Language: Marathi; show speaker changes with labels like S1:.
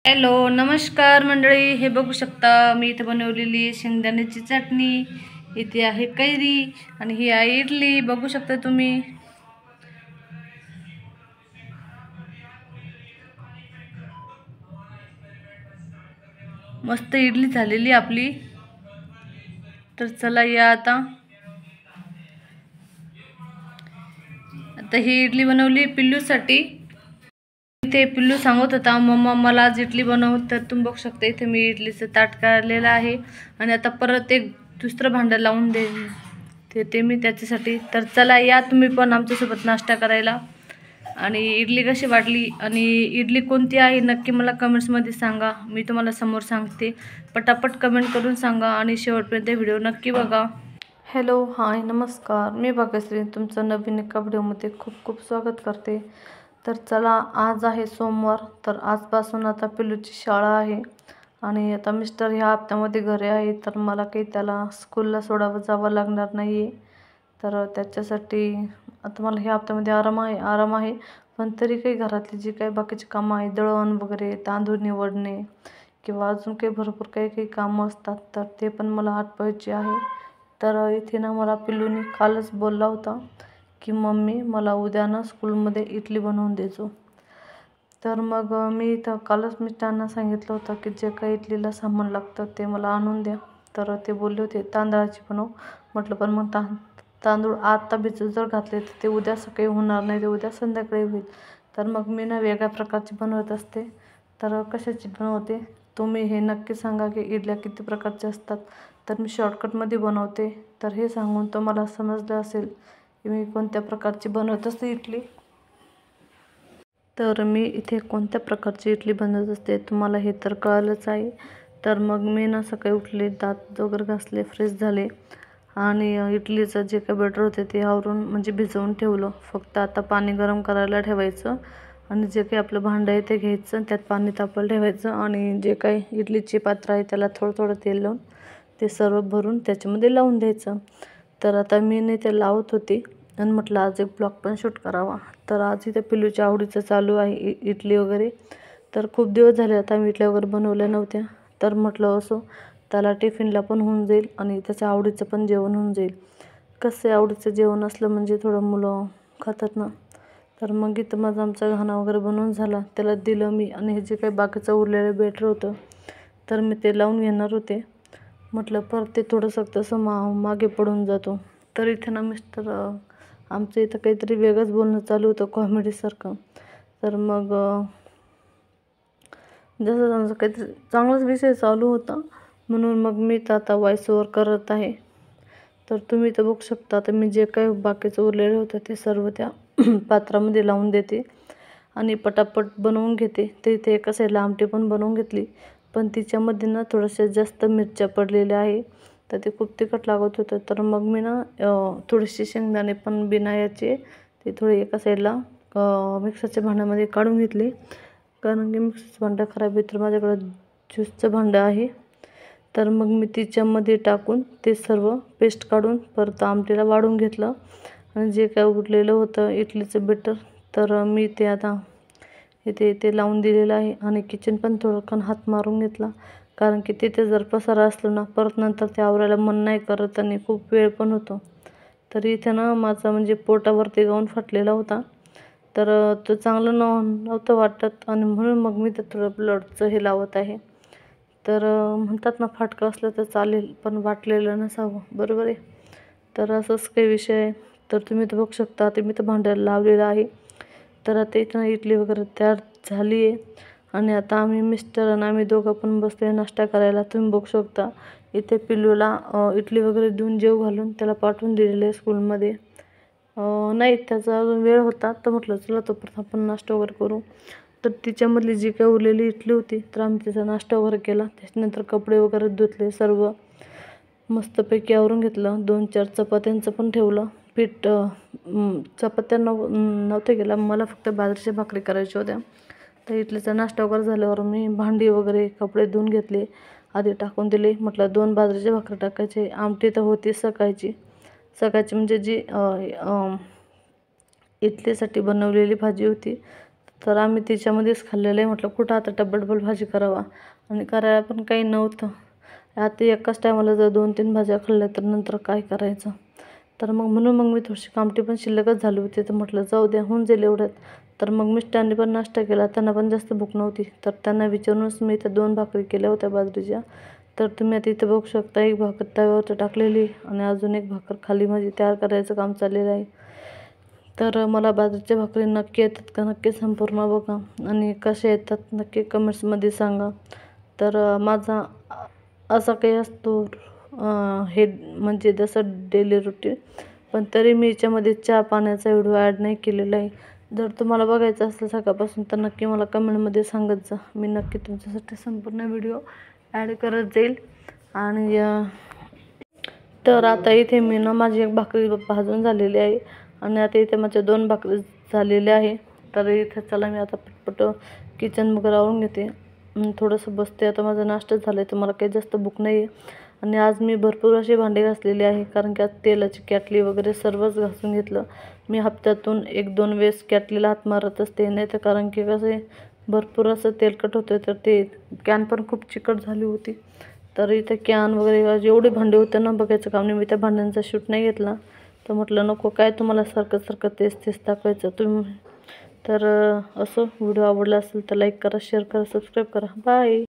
S1: हॅलो नमस्कार मंडळी, हे बघू शकता मी इथे बनवलेली आहे शेंगदाण्याची चटणी. इथे आहे कैरी आणि ही आहे इडली. बघू शकता तुम्ही. मस्त इडली झालेली आपली. तर चला या आता ही इडली बनवली पिल्लूसाठी. इथे पिल्लू सांगत होता मम्मा मला आज इडली बनव. तर तुम्ही बघू शकता इथे मी इडलीचं ताट काढलेलं आहे आणि आता परत एक दुसरं भांडं लावून देते मी त्याच्यासाठी. तर चला या तुम्ही पण आमच्यासोबत नाश्ता करायला. आणि इडली कशी वाटली आणि इडली कोणती आहे नक्की मला कमेंट्समध्ये सांगा. मी तुम्हाला समोर सांगते. पटापट कमेंट करून सांगा आणि शेवटपर्यंत व्हिडिओ नक्की बघा. हॅलो हाय नमस्कार, मी भाग्यश्री तुमचं नवीन एका व्हिडिओमध्ये खूप खूप स्वागत करते. तर चला आज आहे सोमवार. तर आजपासून आता पिल्लूची शाळा आहे आणि आता मिस्टर ह्या हप्त्यामध्ये घरी आहे. तर मला काही त्याला स्कूलला सोडावं जावं लागणार नाही आहे. तर त्याच्यासाठी आता मला ह्या हप्त्यामध्ये आराम आहे. पण तरी काही घरातली जी काही बाकीची कामं आहेत, दळण वगैरे, तांदूळ निवडणे किंवा अजून काही भरपूर काही कामं असतात, तर ते पण मला आटपायचे आहे. तर इथे ना मला पिल्लूने कालच बोलला होता की मम्मी मला उद्या ना स्कूलमध्ये इडली बनवून द्यायचो. तर मग मी तर कालच मिस्टरांना सांगितलं होतं की जे काही इडलीला सामान लागतं ते मला आणून द्या. तर ते बोलले होते तांदळाची बनव. म्हटलं पण मग तांदूळ आता भिजत जर घातले तर ते उद्या सकाळी होणार नाही, ते उद्या संध्याकाळी होईल. तर मग मी ना वेगळ्या प्रकारची बनवत असते. तर कशाची बनवते तुम्ही हे नक्की सांगा की इडल्या किती प्रकारच्या असतात. तर मी शॉर्टकटमध्ये बनवते. तर हे सांगून तुम्हाला समजलं असेल की मी कोणत्या प्रकारची बनवत असते इडली. तर मी इथे कोणत्या प्रकारची इडली बनवत असते तुम्हाला हे तर कळलंच आहे. तर मग मी ना सकाळी उठले, दात वगैरे घासले, फ्रेश झाले आणि इडलीचं जे काही बॅटर होते ते आवरून म्हणजे भिजवून ठेवलं. फक्त आता पाणी गरम करायला ठेवायचं आणि जे काही आपलं भांडं आहे ते घ्यायचं, त्यात पाणी तापायला ठेवायचं आणि जे काही इडलीचे पात्र आहे त्याला थोडं थोडं तेल लावून ते सर्व भरून त्याच्यामध्ये लावून द्यायचं. तर आता मी नाही ते लावत होती आणि म्हटलं आज एक ब्लॉग पण शूट करावा. तर आज इथे पिल्लूच्या आवडीचं चालू आहे इडली वगैरे. तर खूप दिवस झाले आता मी इडल्या वगैरे बनवल्या नव्हत्या. तर म्हटलं असो त्याला टिफिनला पण होऊन जाईल आणि त्याच्या आवडीचं पण जेवण होऊन जाईल. कसं आवडीचं जेवण असलं म्हणजे थोडं मुलं खातात ना. तर मग इथं माझं आमचा घाणा वगैरे बनवून झाला, त्याला दिलं मी. आणि हे जे काही बाकीचं उरलेलं बेटर होतं तर मी ते लावून घेणार होते. म्हटलं परत ते थोडंसं तसं मागे पडून जातो. तर इथे ना मिस्टर आमचं इथं काहीतरी वेगळंच बोलणं चालू होतं कॉमेडीसारखं. तर मग जसं आमचं काहीतरी चांगलाच विषय चालू होता म्हणून मग मी तर आता व्हॉइस ओव्हर करत आहे. तर तुम्ही तर बघू शकता आता मी जे काही बाकीचं उरलेलं होतं ते सर्व त्या पात्रामध्ये लावून देते आणि पटापट बनवून घेते. तर इथे एका साईडला आमटी पण बनवून घेतली, पण तिच्यामध्ये ना थोड्याशा जास्त मिरच्या पडलेल्या आहे तर ते खूप तिखट लागत होतं. तर मग मी ना थोडीशी शेंगदाणे पण बिना याचे ते थोडे एका साईडला मिक्सरच्या भांड्यामध्ये काढून घेतले, कारण की मिक्सरचं भांडं खराब आहे. तर माझ्याकडं ज्यूसचं भांडं आहे. तर मग मी तिच्यामध्ये टाकून ते सर्व पेस्ट काढून परत आमटीला वाढून घेतलं आणि जे काय उरलेलं होतं इडलीचं बेटर तर मी ते आता इथे लावून दिलेलं आहे. आणि किचन पण थोडं हात मारून घेतला, कारण की तिथे जर पसारा असलो ना परत नंतर ते आवरायला मन नाही करत आणि खूप वेळ पण होतो. तर इथे ना माझा म्हणजे पोटावरती गाऊन फाटलेला होता, तर तो चांगलं नव्हतं वाटत आणि म्हणून मग मी ते थोडं ब्लडचं हे लावत आहे. तर म्हणतात ना फाटकं असलं तर चालेल पण वाटलेलं नसावं, बरोबर आहे. तर असंच काही विषय आहे. तर तुम्ही तर बघू शकता आता मी तर भांड्याला लावलेलं आहे. तर आता इथं इडली वगैरे तयार झाली आहे आणि आता आम्ही मिस्टर आणि आम्ही दोघं पण बसलो नाश्ता करायला. तुम्ही बघू शकता इथे पिल्लूला इडली वगैरे देऊन जेव घालून त्याला पाठवून दिलेलं आहे स्कूलमध्ये. नाही त्याचा अजून वेळ होता तर म्हटलं चला तोपर्यंत आपण नाश्ता वगैरे करू. तर तिच्यामधली जी काही उरलेली इडली होती तर आम्ही तिचा नाश्ता वगैरे केला. त्याच्यानंतर कपडे वगैरे धुतले, सर्व मस्तपैकी आवरून घेतलं. 2-4 चपात्यांचं पण ठेवलं पीठ. चपात्या नव्हते केला, मला फक्त बाजरीच्या भाकरी करायच्या होत्या. तर इडलीचा नाश्ता वगैरे झाल्यावर मी भांडी वगैरे कपडे धुवून घेतले, आधी टाकून दिले. म्हटलं 2 बाजरीच्या भाकरी टाकायचे. आमटी तर होती सकाळची म्हणजे जी इडलीसाठी बनवलेली भाजी होती तर आम्ही तिच्यामध्येच खाल्लेलं आहे. म्हटलं कुठं आता डबल भाजी करावा आणि करायला पण काही नव्हतं. आता एकाच टायमाला जर 2-3 भाज्या खाल्ल्या तर नंतर काय करायचं. तर म्हणून मी थोडीशी कामटी पण शिल्लकच झाली होती. तर म्हटलं जाऊ द्या, होऊन जाईल एवढ्यात. तर मिस्टरांनी पण नाश्ता केला. त्यांना पण जास्त भूक नव्हती. तर त्यांना विचारूनच मी इथं 2 भाकरी केल्या होत्या बाजरीच्या. तर तुम्ही आता इथं बघू शकता, एक भाकर तव्यावरती टाकलेली आणि अजून एक भाकर खाली माझी तयार करायचं काम चाललेलं आहे. तर मला बाजरीच्या भाकरी नक्की येतात का, नक्की संपूर्ण बघा आणि कशा येतात नक्की कमेंट्समध्ये सांगा. तर माझा असा काही असतो हे म्हणजे जसं डेली रुटीन, पण तरी मी याच्यामध्ये चहा पाण्याचा व्हिडिओ ॲड नाही केलेला आहे. जर तुम्हाला बघायचं असलं सकाळपासून तर नक्की मला कमेंटमध्ये सांगत जा. मी नक्की तुमच्यासाठी संपूर्ण व्हिडिओ ॲड करत जाईल. आणि तर आता इथे मी माझी एक भाकरी भाजून झालेली आहे आणि आता इथे माझ्या 2 भाकरी झालेल्या आहे. तर इथे चला मी आता पटपट किचन वगैरे आवरून घेते. थोडंसं बसते. आता माझा नाश्ता झाला आहे तर मला काही जास्त भूक नाही आहे. आणि आज मी भरपूर असे भांडे घासलेले आहे, कारण की आज तेलाची कॅटली वगैरे सर्वच घासून घेतलं. मी हप्त्यातून 1-2 वेळेस कॅटलीला हात मारत असते. नाही तर कारण की कसं आहे, भरपूर असं तेलकट होतं. तर ते कॅन पण खूप चिकट झाली होती. तर इथे कॅन वगैरे जेवढे भांडे होते ना, बघायचं काम नाही. मी त्या भांड्यांचा शूट नाही घेतला. तर म्हटलं नको काय तुम्हाला सारखं तेच दाखवायचं तुम्ही. तर असं व्हिडिओ आवडला असेल तर लाईक करा, शेअर करा, सबस्क्राईब करा. बाय.